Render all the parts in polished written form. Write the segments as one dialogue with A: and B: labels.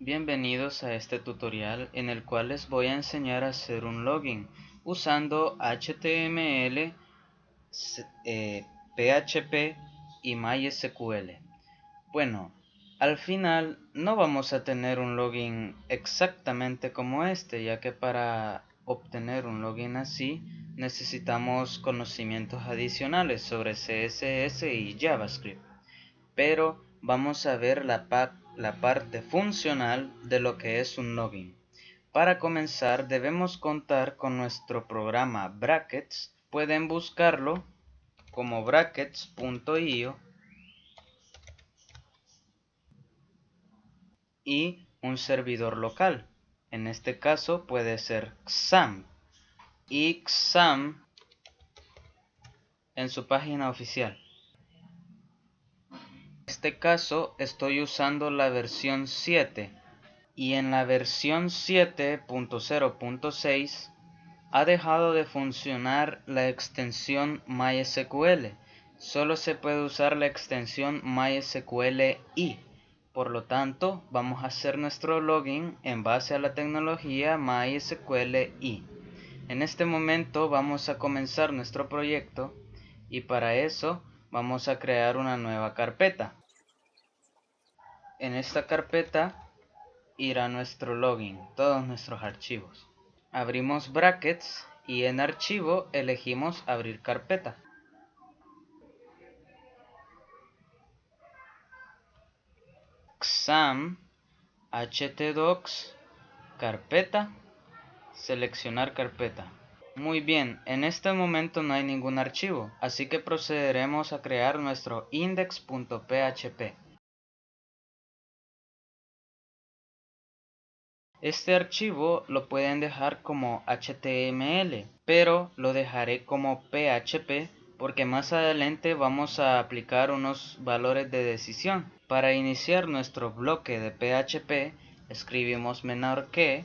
A: Bienvenidos a este tutorial en el cual les voy a enseñar a hacer un login usando HTML, PHP y MySQL. Bueno, al final no vamos a tener un login exactamente como este, ya que para obtener un login así necesitamos conocimientos adicionales sobre CSS y JavaScript. Pero vamos a ver la parte funcional de lo que es un login. Para comenzar debemos contar con nuestro programa Brackets. Pueden buscarlo como brackets.io y un servidor local. En este caso puede ser XAMPP y XAMPP en su página oficial. En este caso estoy usando la versión 7 y en la versión 7.0.6 ha dejado de funcionar la extensión MySQL. Solo se puede usar la extensión MySQLi. Por lo tanto, vamos a hacer nuestro login en base a la tecnología MySQLi. En este momento vamos a comenzar nuestro proyecto y para eso vamos a crear una nueva carpeta. En esta carpeta irá nuestro login, todos nuestros archivos. Abrimos brackets y en archivo elegimos abrir carpeta. XAMPP, htdocs, carpeta, seleccionar carpeta. Muy bien, en este momento no hay ningún archivo, así que procederemos a crear nuestro index.php. Este archivo lo pueden dejar como HTML, pero lo dejaré como PHP porque más adelante vamos a aplicar unos valores de decisión. Para iniciar nuestro bloque de PHP, escribimos menor que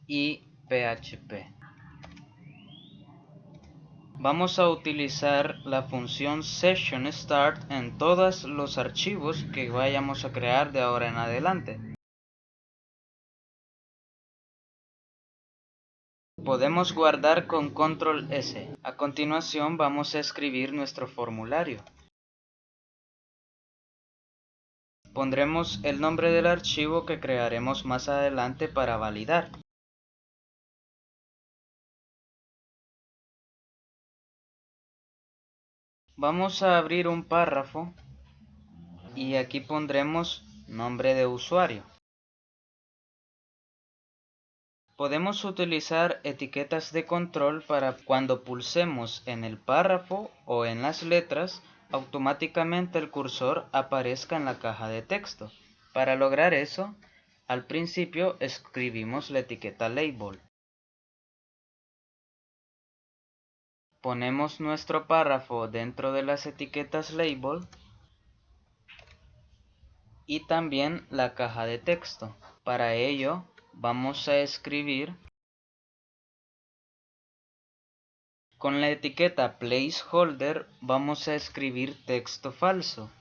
A: y PHP. Vamos a utilizar la función SessionStart en todos los archivos que vayamos a crear de ahora en adelante. Podemos guardar con control S. A continuación vamos a escribir nuestro formulario. Pondremos el nombre del archivo que crearemos más adelante para validar. Vamos a abrir un párrafo y aquí pondremos nombre de usuario. Podemos utilizar etiquetas de control para cuando pulsemos en el párrafo o en las letras, automáticamente el cursor aparezca en la caja de texto. Para lograr eso, al principio escribimos la etiqueta label. Ponemos nuestro párrafo dentro de las etiquetas label y también la caja de texto. Para ello, vamos a escribir con la etiqueta placeholder, vamos a escribir texto falso.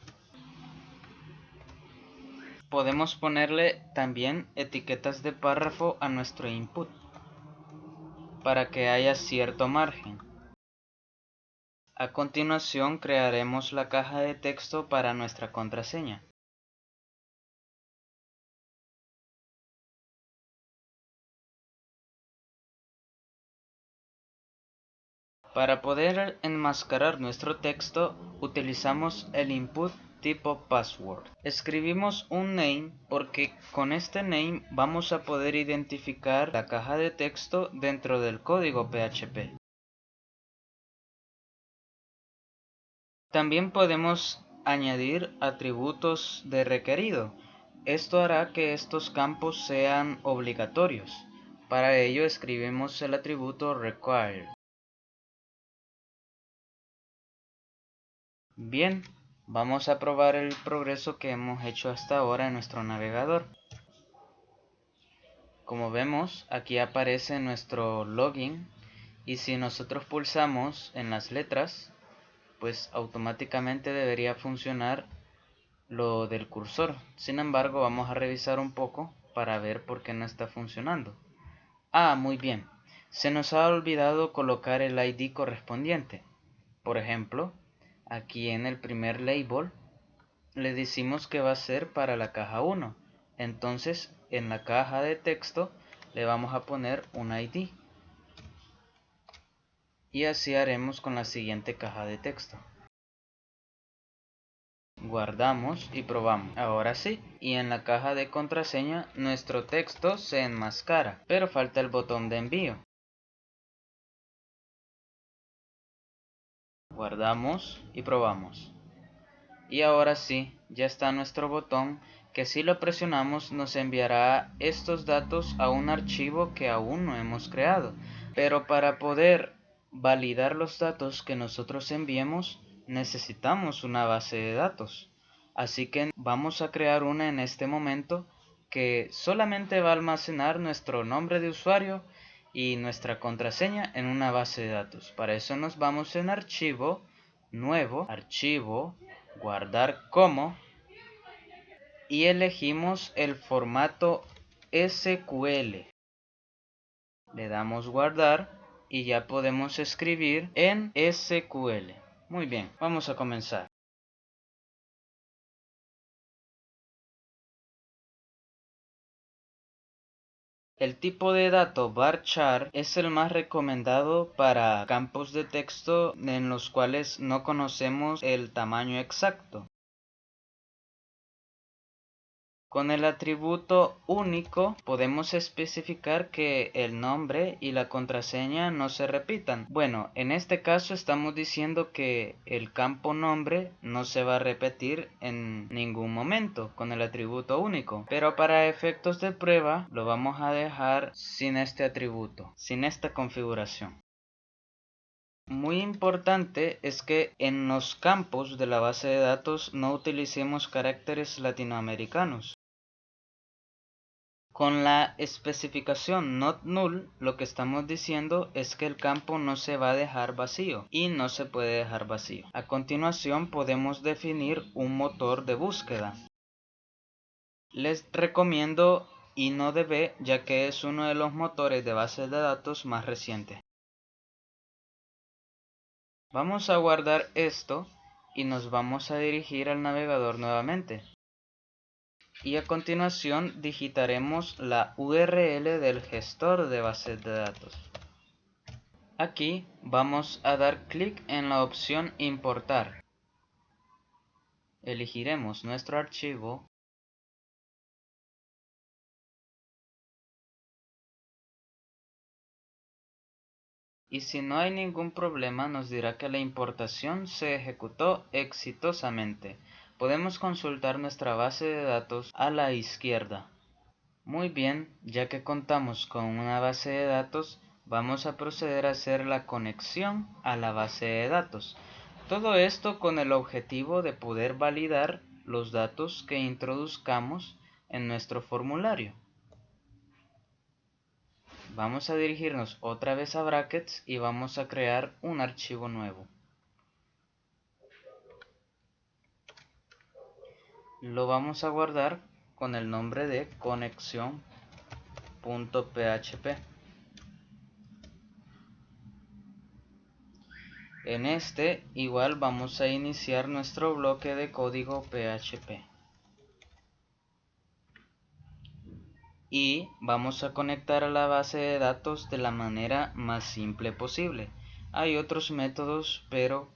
A: Podemos ponerle también etiquetas de párrafo a nuestro input para que haya cierto margen. A continuación crearemos la caja de texto para nuestra contraseña. Para poder enmascarar nuestro texto, utilizamos el input tipo password. Escribimos un name porque con este name vamos a poder identificar la caja de texto dentro del código PHP. También podemos añadir atributos de requerido. Esto hará que estos campos sean obligatorios. Para ello escribimos el atributo required. Bien, vamos a probar el progreso que hemos hecho hasta ahora en nuestro navegador. Como vemos, aquí aparece nuestro login y si nosotros pulsamos en las letras, pues automáticamente debería funcionar lo del cursor. Sin embargo, vamos a revisar un poco para ver por qué no está funcionando. Muy bien. Se nos ha olvidado colocar el ID correspondiente. Por ejemplo, aquí en el primer label le decimos que va a ser para la caja 1. Entonces, en la caja de texto le vamos a poner un ID. Y así haremos con la siguiente caja de texto. Guardamos y probamos. Ahora sí, y en la caja de contraseña nuestro texto se enmascara, pero falta el botón de envío. Guardamos y probamos. Y ahora sí, ya está nuestro botón, que si lo presionamos nos enviará estos datos a un archivo que aún no hemos creado. Pero para poder validar los datos que nosotros enviemos, necesitamos una base de datos. Así que vamos a crear una en este momento que solamente va a almacenar nuestro nombre de usuario y nuestra contraseña en una base de datos. Para eso nos vamos en archivo, nuevo, archivo, guardar como, y elegimos el formato SQL. Le damos guardar y ya podemos escribir en SQL. Muy bien, vamos a comenzar. El tipo de dato varchar es el más recomendado para campos de texto en los cuales no conocemos el tamaño exacto. Con el atributo único podemos especificar que el nombre y la contraseña no se repitan. Bueno, en este caso estamos diciendo que el campo nombre no se va a repetir en ningún momento con el atributo único. Pero para efectos de prueba lo vamos a dejar sin este atributo, sin esta configuración. Muy importante es que en los campos de la base de datos no utilicemos caracteres latinoamericanos. Con la especificación not null, lo que estamos diciendo es que el campo no se va a dejar vacío y no se puede dejar vacío. A continuación podemos definir un motor de búsqueda. Les recomiendo InnoDB, ya que es uno de los motores de bases de datos más recientes. Vamos a guardar esto y nos vamos a dirigir al navegador nuevamente. Y a continuación digitaremos la URL del gestor de bases de datos. Aquí vamos a dar clic en la opción importar. Elegiremos nuestro archivo y si no hay ningún problema nos dirá que la importación se ejecutó exitosamente. Podemos consultar nuestra base de datos a la izquierda. Muy bien, ya que contamos con una base de datos, vamos a proceder a hacer la conexión a la base de datos. Todo esto con el objetivo de poder validar los datos que introduzcamos en nuestro formulario. Vamos a dirigirnos otra vez a brackets y vamos a crear un archivo nuevo. Lo vamos a guardar con el nombre de conexión.php. En este igual vamos a iniciar nuestro bloque de código PHP. Y vamos a conectar a la base de datos de la manera más simple posible. Hay otros métodos, pero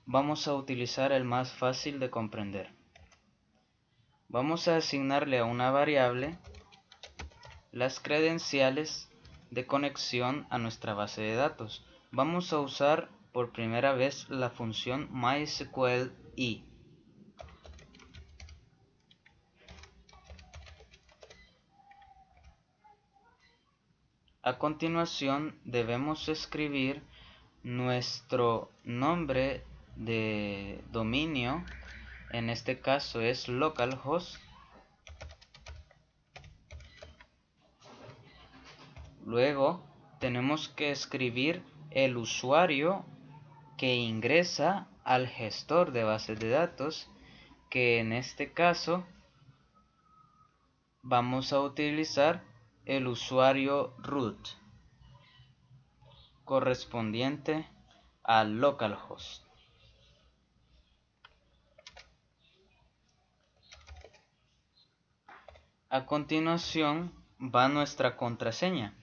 A: vamos a utilizar el más fácil de comprender. Vamos a asignarle a una variable las credenciales de conexión a nuestra base de datos. Vamos a usar por primera vez la función MySQLi. A continuación debemos escribir nuestro nombre de dominio, en este caso es localhost. Luego tenemos que escribir el usuario que ingresa al gestor de bases de datos que en este caso vamos a utilizar el usuario root correspondiente al localhost. A continuación va nuestra contraseña.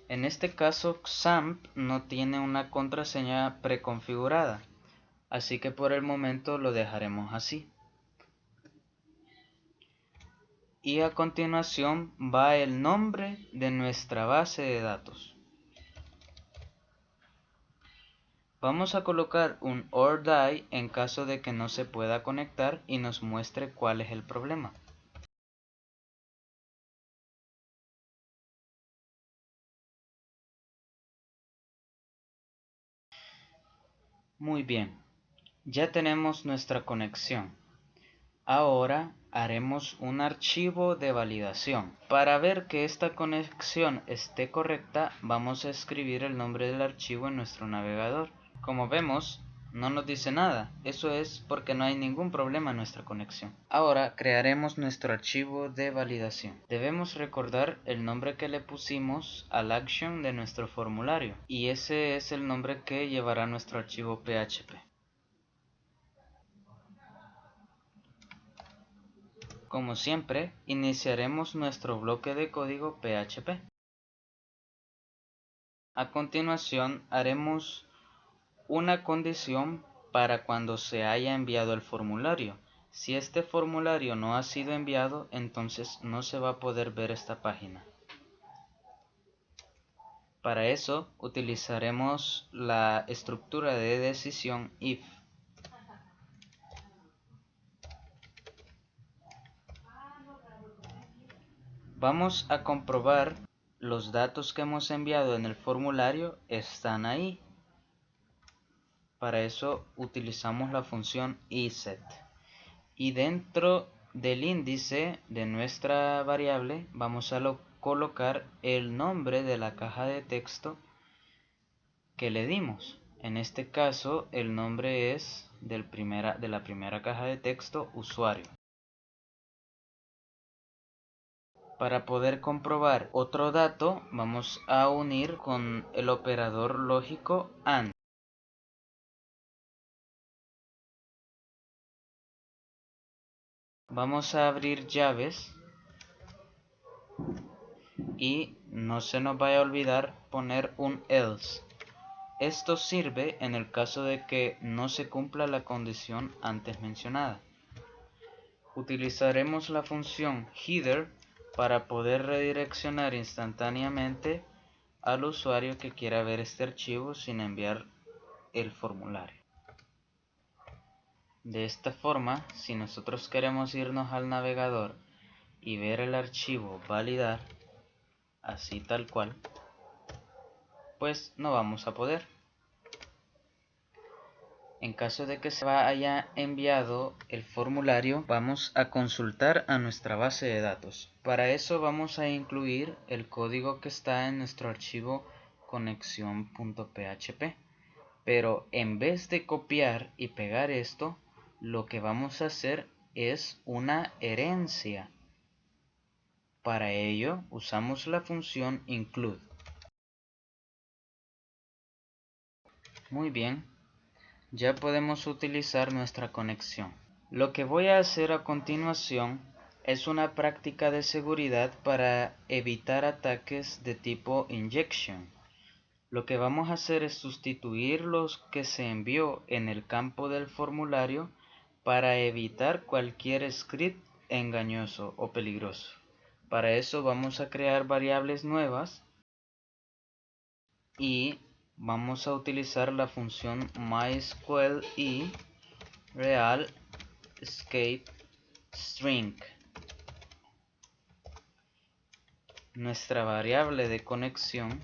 A: En este caso XAMPP no tiene una contraseña preconfigurada, así que por el momento lo dejaremos así. Y a continuación va el nombre de nuestra base de datos. Vamos a colocar un OR die en caso de que no se pueda conectar y nos muestre cuál es el problema. Muy bien, ya tenemos nuestra conexión. Ahora haremos un archivo de validación. Para ver que esta conexión esté correcta, vamos a escribir el nombre del archivo en nuestro navegador. Como vemos, no nos dice nada. Eso es porque no hay ningún problema en nuestra conexión. Ahora crearemos nuestro archivo de validación. Debemos recordar el nombre que le pusimos al action de nuestro formulario. Y ese es el nombre que llevará nuestro archivo PHP. Como siempre, iniciaremos nuestro bloque de código PHP. A continuación, haremos una condición para cuando se haya enviado el formulario. Si este formulario no ha sido enviado, entonces no se va a poder ver esta página. Para eso, utilizaremos la estructura de decisión if. Vamos a comprobar los datos que hemos enviado en el formulario están ahí. Para eso utilizamos la función iset. Y dentro del índice de nuestra variable vamos a colocar el nombre de la caja de texto que le dimos. En este caso el nombre es de la primera caja de texto usuario. Para poder comprobar otro dato, vamos a unir con el operador lógico AND. Vamos a abrir llaves y no se nos vaya a olvidar poner un else. Esto sirve en el caso de que no se cumpla la condición antes mencionada. Utilizaremos la función header para poder redireccionar instantáneamente al usuario que quiera ver este archivo sin enviar el formulario. De esta forma, si nosotros queremos irnos al navegador y ver el archivo validar, así tal cual, pues no vamos a poder. En caso de que se haya enviado el formulario, vamos a consultar a nuestra base de datos. Para eso vamos a incluir el código que está en nuestro archivo conexión.php. Pero en vez de copiar y pegar esto, lo que vamos a hacer es una herencia. Para ello usamos la función include. Muy bien. Ya podemos utilizar nuestra conexión. Lo que voy a hacer a continuación es una práctica de seguridad para evitar ataques de tipo injection. Lo que vamos a hacer es sustituir los que se envió en el campo del formulario para evitar cualquier script engañoso o peligroso. Para eso vamos a crear variables nuevas y vamos a utilizar la función mysql y real escape string, nuestra variable de conexión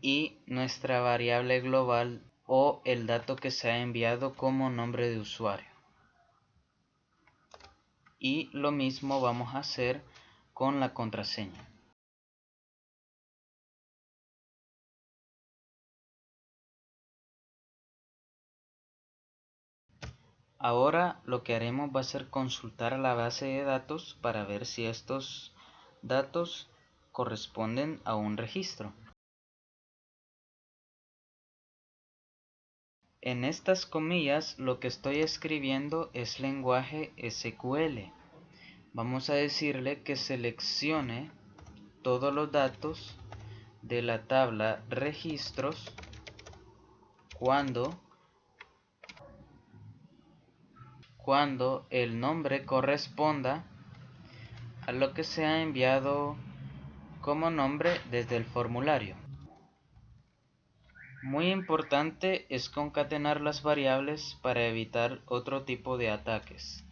A: y nuestra variable global o el dato que se ha enviado como nombre de usuario. Y lo mismo vamos a hacer con la contraseña. Ahora lo que haremos va a ser consultar la base de datos para ver si estos datos corresponden a un registro. En estas comillas lo que estoy escribiendo es lenguaje SQL. Vamos a decirle que seleccione todos los datos de la tabla registros cuando el nombre corresponda a lo que se ha enviado como nombre desde el formulario. Muy importante es concatenar las variables para evitar otro tipo de ataques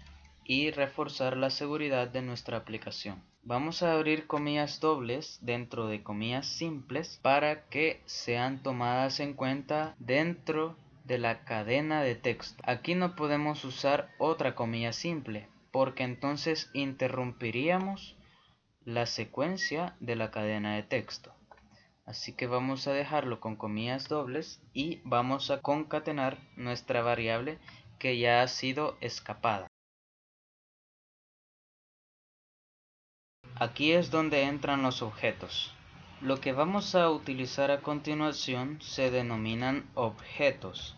A: y reforzar la seguridad de nuestra aplicación. Vamos a abrir comillas dobles dentro de comillas simples para que sean tomadas en cuenta dentro de la cadena de texto. Aquí no podemos usar otra comilla simple porque entonces interrumpiríamos la secuencia de la cadena de texto. Así que vamos a dejarlo con comillas dobles y vamos a concatenar nuestra variable que ya ha sido escapada. Aquí es donde entran los objetos. Lo que vamos a utilizar a continuación se denominan objetos.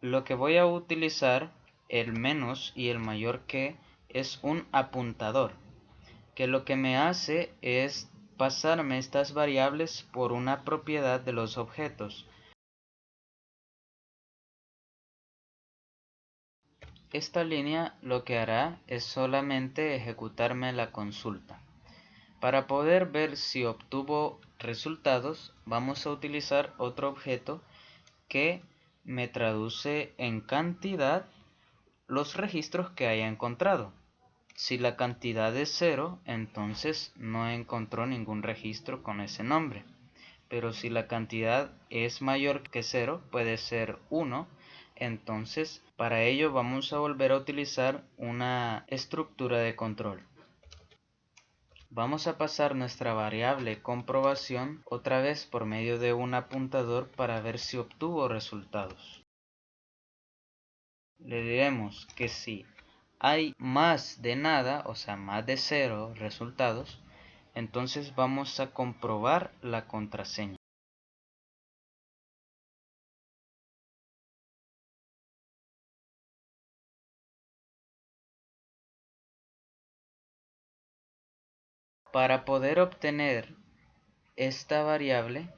A: Lo que voy a utilizar, el menos y el mayor que, es un apuntador, que lo que me hace es pasarme estas variables por una propiedad de los objetos. Esta línea lo que hará es solamente ejecutarme la consulta. Para poder ver si obtuvo resultados, vamos a utilizar otro objeto que me traduce en cantidad los registros que haya encontrado. Si la cantidad es 0, entonces no encontró ningún registro con ese nombre. Pero si la cantidad es mayor que 0, puede ser 1, entonces para ello vamos a volver a utilizar una estructura de control. Vamos a pasar nuestra variable comprobación otra vez por medio de un apuntador para ver si obtuvo resultados. Le diremos que si hay más de nada, o sea más de 0 resultados, entonces vamos a comprobar la contraseña. Para poder obtener esta variable,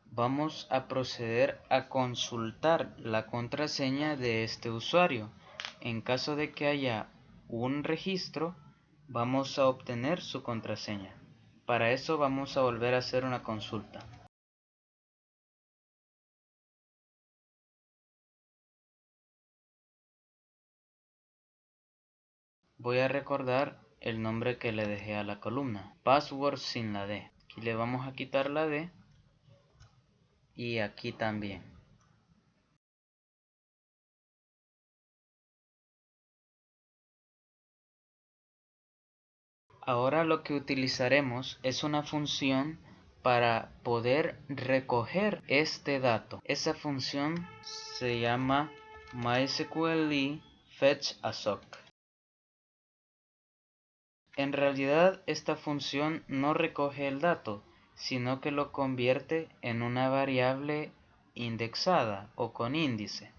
A: vamos a proceder a consultar la contraseña de este usuario. En caso de que haya un registro, vamos a obtener su contraseña. Para eso vamos a volver a hacer una consulta. Voy a recordar el nombre que le dejé a la columna, password sin la D. Aquí le vamos a quitar la D y aquí también. Ahora lo que utilizaremos es una función para poder recoger este dato. Esa función se llama MySQL fetch a sock. En realidad esta función no recoge el dato, sino que lo convierte en una variable indexada o con índice.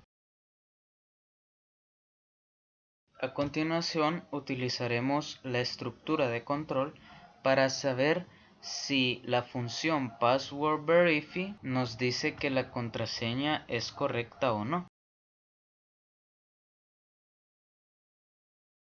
A: A continuación utilizaremos la estructura de control para saber si la función passwordVerify nos dice que la contraseña es correcta o no.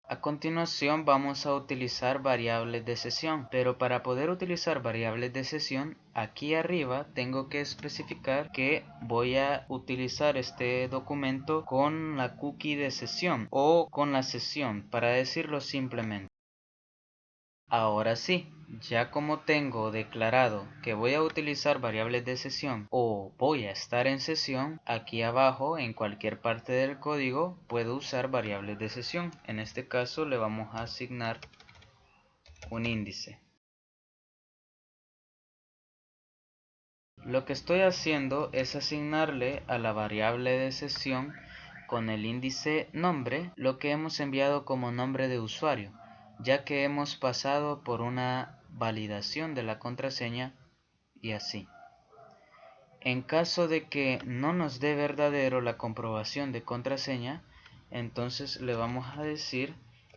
A: A continuación vamos a utilizar variables de sesión, pero para poder utilizar variables de sesión, aquí arriba tengo que especificar que voy a utilizar este documento con la cookie de sesión o con la sesión, para decirlo simplemente. Ahora sí, ya como tengo declarado que voy a utilizar variables de sesión o voy a estar en sesión, aquí abajo en cualquier parte del código puedo usar variables de sesión. En este caso le vamos a asignar un índice. Lo que estoy haciendo es asignarle a la variable de sesión con el índice nombre lo que hemos enviado como nombre de usuario, ya que hemos pasado por una validación de la contraseña y así. En caso de que no nos dé verdadero la comprobación de contraseña, entonces le vamos a decir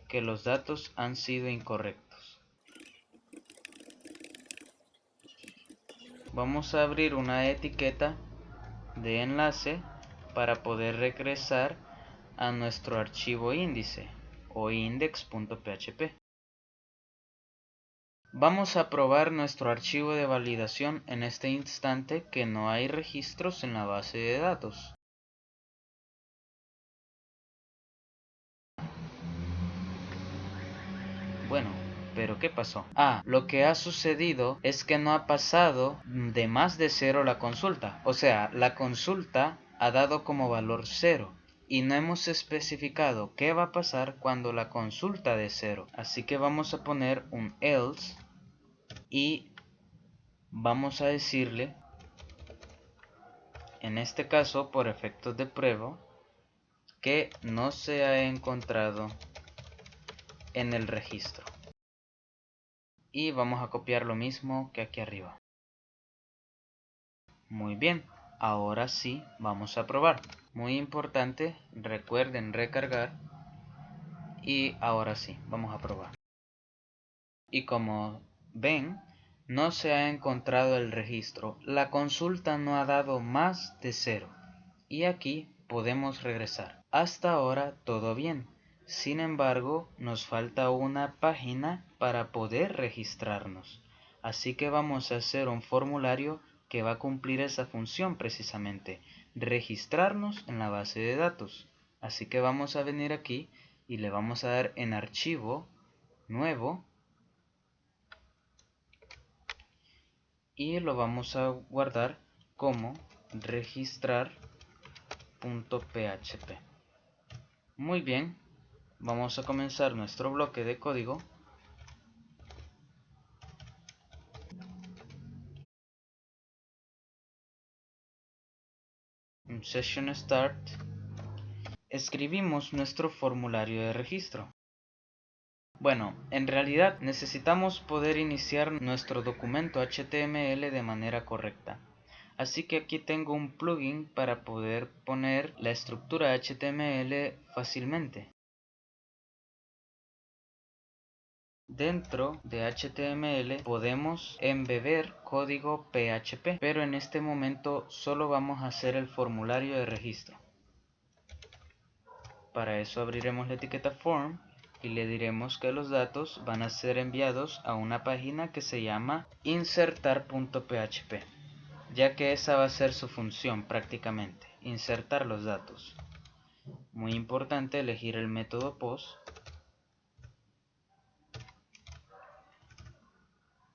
A: que los datos han sido incorrectos. Vamos a abrir una etiqueta de enlace para poder regresar a nuestro archivo índice o index.php. Vamos a probar nuestro archivo de validación en este instante que no hay registros en la base de datos. Bueno, pero ¿qué pasó? Lo que ha sucedido es que no ha pasado de más de 0 la consulta. O sea, la consulta ha dado como valor 0. Y no hemos especificado qué va a pasar cuando la consulta dé 0. Así que vamos a poner un else y vamos a decirle, en este caso por efectos de prueba, que no se ha encontrado en el registro. Y vamos a copiar lo mismo que aquí arriba. Muy bien, ahora sí vamos a probar. Muy importante, recuerden recargar. Y ahora sí, vamos a probar. Y como ven, no se ha encontrado el registro. La consulta no ha dado más de 0. Y aquí podemos regresar. Hasta ahora todo bien. Sin embargo, nos falta una página para poder registrarnos. Así que vamos a hacer un formulario que va a cumplir esa función precisamente, registrarnos en la base de datos. Así que vamos a venir aquí y le vamos a dar en archivo, nuevo, y lo vamos a guardar como registrar.php. Muy bien, vamos a comenzar nuestro bloque de código. En Session Start escribimos nuestro formulario de registro. Bueno, en realidad necesitamos poder iniciar nuestro documento HTML de manera correcta. Así que aquí tengo un plugin para poder poner la estructura HTML fácilmente. Dentro de HTML podemos embeber código PHP, pero en este momento solo vamos a hacer el formulario de registro. Para eso abriremos la etiqueta form y le diremos que los datos van a ser enviados a una página que se llama insertar.php, ya que esa va a ser su función prácticamente, insertar los datos. Muy importante elegir el método post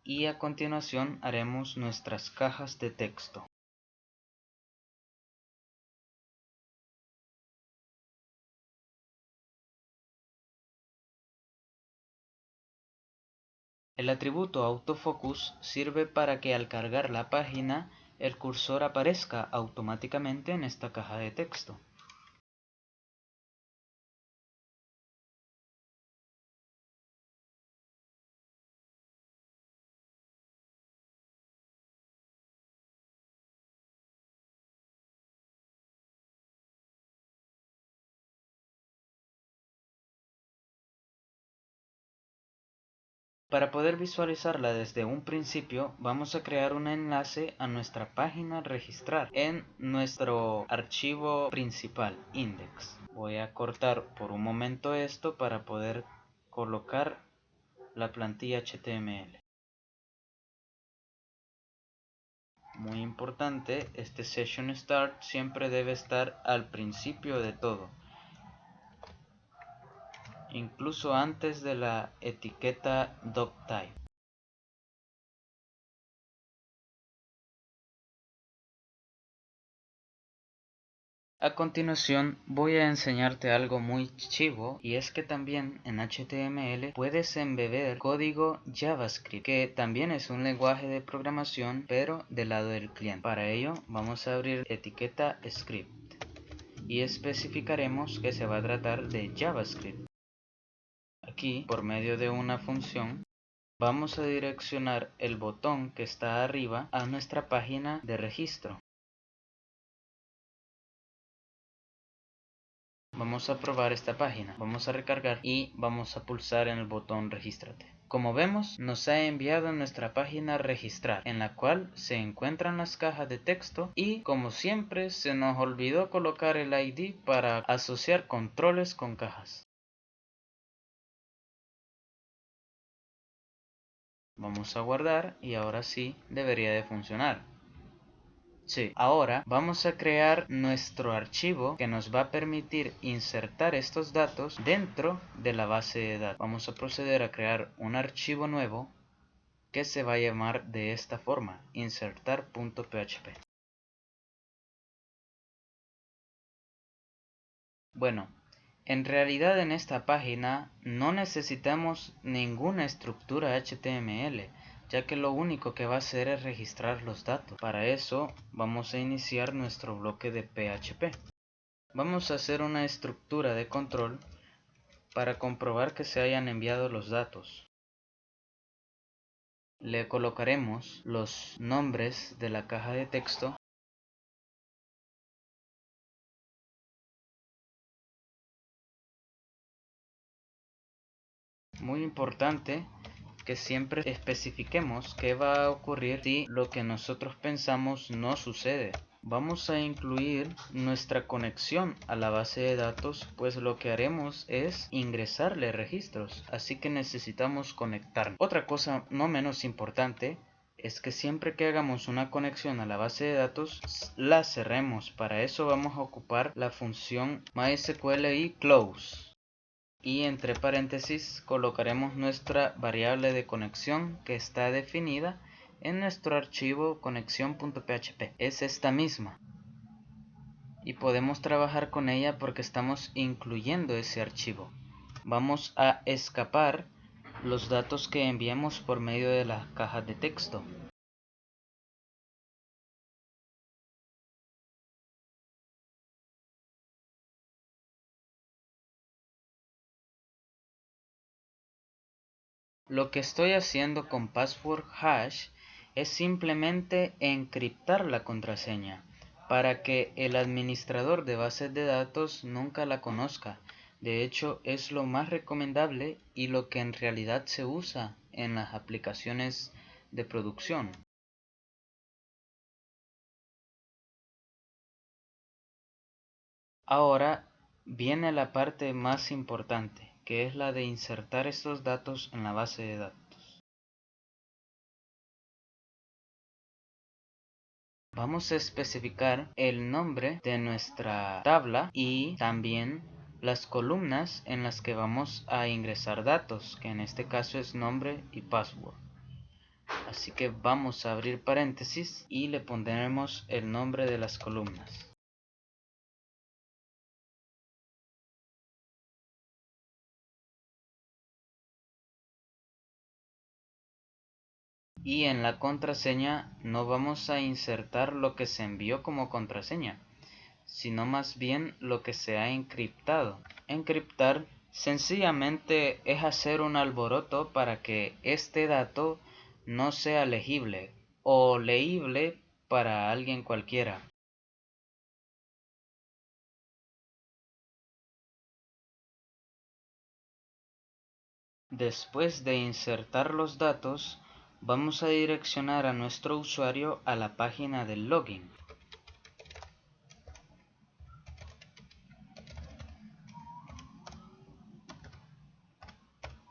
A: y a continuación haremos nuestras cajas de texto. El atributo autofocus sirve para que al cargar la página el cursor aparezca automáticamente en esta caja de texto. Para poder visualizarla desde un principio, vamos a crear un enlace a nuestra página registrar en nuestro archivo principal, index. Voy a cortar por un momento esto para poder colocar la plantilla HTML. Muy importante, este Session Start siempre debe estar al principio de todo, incluso antes de la etiqueta doctype. A continuación voy a enseñarte algo muy chivo, y es que también en HTML puedes embeber código JavaScript, que también es un lenguaje de programación pero del lado del cliente. Para ello vamos a abrir etiqueta script y especificaremos que se va a tratar de JavaScript. Aquí, por medio de una función, vamos a direccionar el botón que está arriba a nuestra página de registro. Vamos a probar esta página, vamos a recargar y vamos a pulsar en el botón regístrate. Como vemos, nos ha enviado a nuestra página registrar, en la cual se encuentran las cajas de texto y, como siempre, se nos olvidó colocar el ID para asociar controles con cajas. Vamos a guardar y ahora sí debería de funcionar. Sí, ahora vamos a crear nuestro archivo que nos va a permitir insertar estos datos dentro de la base de datos. Vamos a proceder a crear un archivo nuevo que se va a llamar de esta forma, insertar.php. Bueno, en realidad en esta página no necesitamos ninguna estructura HTML, ya que lo único que va a hacer es registrar los datos. Para eso vamos a iniciar nuestro bloque de PHP. Vamos a hacer una estructura de control para comprobar que se hayan enviado los datos. Le colocaremos los nombres de la caja de texto . Muy importante que siempre especifiquemos qué va a ocurrir si lo que nosotros pensamos no sucede. Vamos a incluir nuestra conexión a la base de datos, pues lo que haremos es ingresarle registros, así que necesitamos conectarnos. Otra cosa no menos importante es que siempre que hagamos una conexión a la base de datos, la cerremos. Para eso vamos a ocupar la función MySQL close. Y entre paréntesis colocaremos nuestra variable de conexión que está definida en nuestro archivo conexión.php. Es esta misma y podemos trabajar con ella porque estamos incluyendo ese archivo. Vamos a escapar los datos que enviamos por medio de las cajas de texto. Lo que estoy haciendo con password hash es simplemente encriptar la contraseña para que el administrador de bases de datos nunca la conozca. De hecho, es lo más recomendable y lo que en realidad se usa en las aplicaciones de producción. Ahora viene la parte más importante, que es la de insertar estos datos en la base de datos. Vamos a especificar el nombre de nuestra tabla y también las columnas en las que vamos a ingresar datos, que en este caso es nombre y password. Así que vamos a abrir paréntesis y le pondremos el nombre de las columnas. Y en la contraseña no vamos a insertar lo que se envió como contraseña, sino más bien lo que se ha encriptado. Encriptar sencillamente es hacer un alboroto para que este dato no sea legible o leíble para alguien cualquiera. Después de insertar los datos, vamos a direccionar a nuestro usuario a la página del login.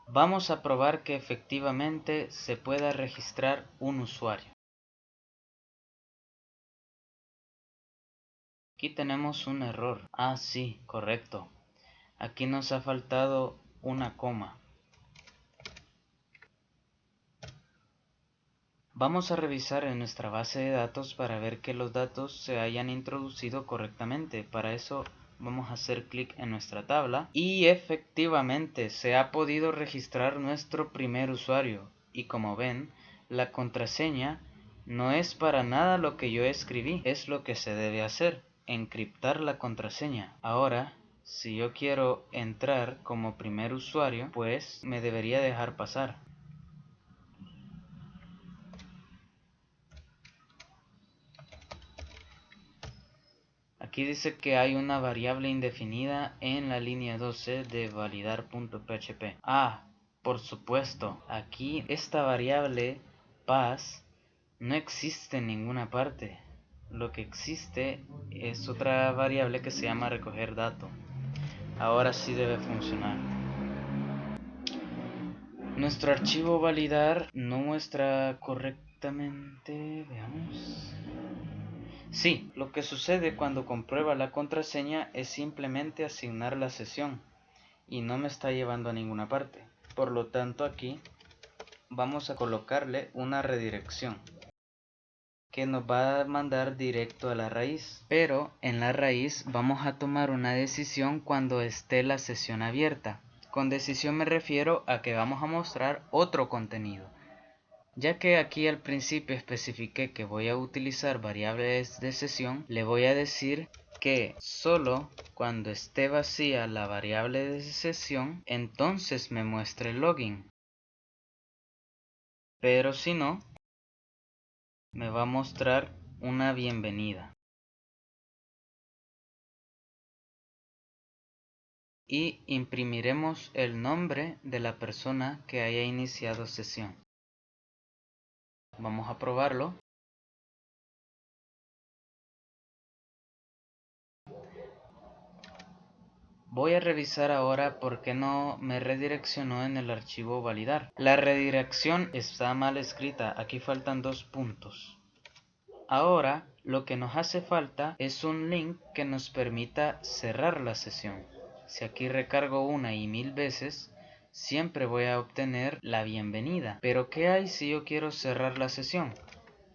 A: Vamos a probar que efectivamente se pueda registrar un usuario. Aquí tenemos un error. Ah, sí, correcto. Aquí nos ha faltado una coma. Vamos a revisar en nuestra base de datos para ver que los datos se hayan introducido correctamente. Para eso vamos a hacer clic en nuestra tabla y efectivamente se ha podido registrar nuestro primer usuario. Y como ven, la contraseña no es para nada lo que yo escribí, es lo que se debe hacer, encriptar la contraseña. Ahora, si yo quiero entrar como primer usuario, pues me debería dejar pasar. Aquí dice que hay una variable indefinida en la línea 12 de validar.php. Por supuesto, aquí esta variable pass no existe en ninguna parte. Lo que existe es otra variable que se llama recoger dato. Ahora sí debe funcionar. Nuestro archivo validar no muestra correctamente. Veamos. Sí, lo que sucede cuando comprueba la contraseña es simplemente asignar la sesión y no me está llevando a ninguna parte. Por lo tanto, aquí vamos a colocarle una redirección que nos va a mandar directo a la raíz. Pero en la raíz vamos a tomar una decisión cuando esté la sesión abierta. Con decisión me refiero a que vamos a mostrar otro contenido. Ya que aquí al principio especifiqué que voy a utilizar variables de sesión, le voy a decir que solo cuando esté vacía la variable de sesión, entonces me muestre el login. Pero si no, me va a mostrar una bienvenida. Y imprimiremos el nombre de la persona que haya iniciado sesión. Vamos a probarlo. Voy a revisar ahora por qué no me redireccionó en el archivo validar. La redirección está mal escrita, aquí faltan 2 puntos. Ahora lo que nos hace falta es un link que nos permita cerrar la sesión. Si aquí recargo una y 1000 veces, siempre voy a obtener la bienvenida. Pero ¿qué hay si yo quiero cerrar la sesión?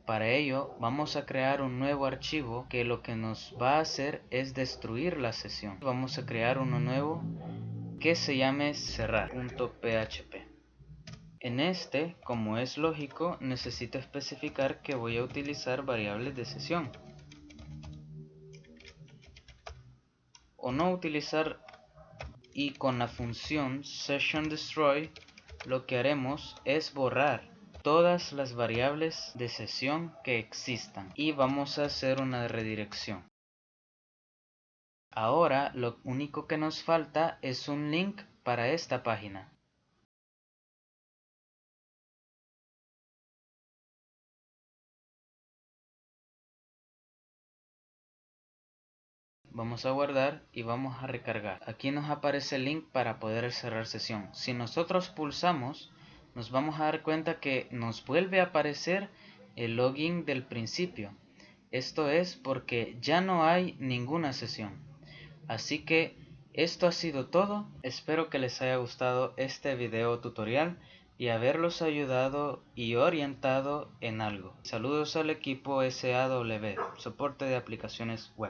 A: Para ello vamos a crear un nuevo archivo que lo que nos va a hacer es destruir la sesión. Vamos a crear uno nuevo que se llame cerrar.php. En este, como es lógico, necesito especificar que voy a utilizar variables de sesión. O no utilizar, y con la función sessionDestroy lo que haremos es borrar todas las variables de sesión que existan y vamos a hacer una redirección. Ahora lo único que nos falta es un link para esta página. Vamos a guardar y vamos a recargar. Aquí nos aparece el link para poder cerrar sesión. Si nosotros pulsamos, nos vamos a dar cuenta que nos vuelve a aparecer el login del principio. Esto es porque ya no hay ninguna sesión. Así que esto ha sido todo. Espero que les haya gustado este video tutorial y haberlos ayudado y orientado en algo. Saludos al equipo SAW, soporte de aplicaciones web.